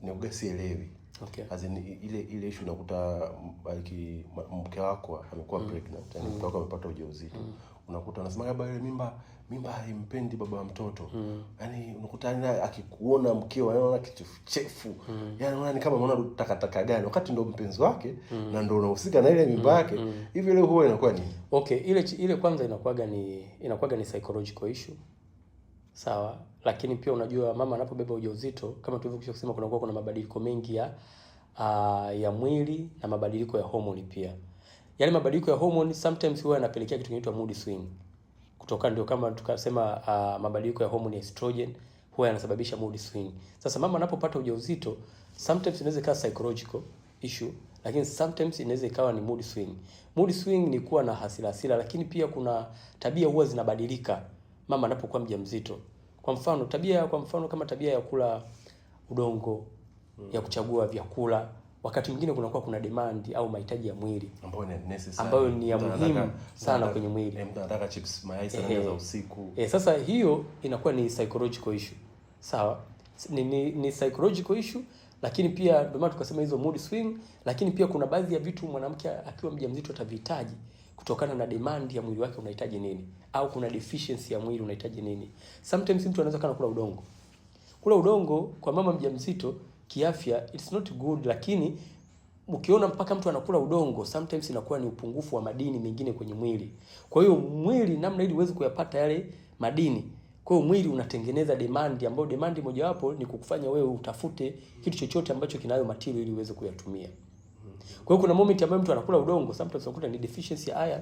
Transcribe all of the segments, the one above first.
Ni sielewi. Okay. Ile issue unakuta mke wako amekuwa pregnant, yani mke wako amepata ujauzito. Unakuta anasema baba ile mimba haimpendi baba wa mtoto. Yani unakuta akikuona mkeo anaona kichefu. Yani anaona ni kama unaona takataka gani wakati ndo mpenzi wake na ndo unahusika na ile mimba yake. Hivi ile huwa inakuwa nini? Okay, ile kwanza inakuwaga ni psychological issue. Sawa, lakini pia unajua mama anapobeba ujauzito kama tulivyokwisha kusema kuna mabadiliko mengi ya mwili na mabadiliko ya hormone pia. Yale mabadiliko ya hormone sometimes huwa yanapelekea kitu kinaitwa mood swing. Kutoka ndio kama tukasema mabadiliko ya hormone ya estrogen huwa yanasababisha mood swing. Sasa mama anapopata ujauzito sometimes inaweza ikawa psychological issue, lakini sometimes inaweza ikawa ni mood swing. Mood swing ni kuwa na hasira, lakini pia kuna tabia huwa zinabadilika mama anapokuwa mjamzito. Kwa mfano kama tabia ya kula udongo, ya kuchagua vyakula, wakati mwingine kuna demand au mahitaji ya mwili ambayo ni ya muhimu sana kwenye mwili. Mtu anataka chips mayai sana za usiku. Sasa hiyo inakuwa ni psychological issue. Sawa? Ni psychological issue, lakini pia ndio maana tukasema hizo mood swing, lakini pia kuna baadhi ya vitu mwanamke akiwa mjamzito atavihitaji kutokana na demand ya mwili wake unahitaji nini, au kuna deficiency ya mwili unahitaji nini. Sometimes mtu anaweza kana kula udongo. Kula udongo kwa mama mjamzito kiafya it's not good, lakini ukiona mpaka mtu anakula udongo sometimes inakuwa ni upungufu wa madini mengine kwenye mwili. Kwa hiyo mwili namna ili uweze kuyapata yale madini, kwa hiyo mwili unatengeneza demand, ambayo demand mojawapo ni kukufanya wewe utafute kitu chochote ambacho kinayo material ili uweze kuyatumia. Kwa hiyo kuna moment ambayo mtu anakula udongo, sometimes unakuta ni deficiency ya iron.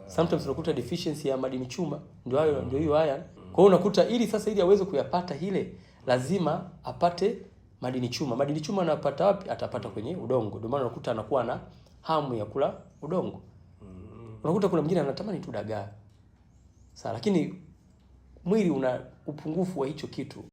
Sometimes unakuta deficiency ya madini chuma, ndio hiyo iron. Kwa hiyo unakuta ili aweze kuyapata ile lazima apate madini chuma. Madini chuma anapata wapi? Atapata kwenye udongo. Ndio maana unakuta anakuwa na hamu ya kula udongo. Unakuta kuna mwingine anatamani tu dagaa. Sawa, lakini mwili una upungufu wa hicho kitu.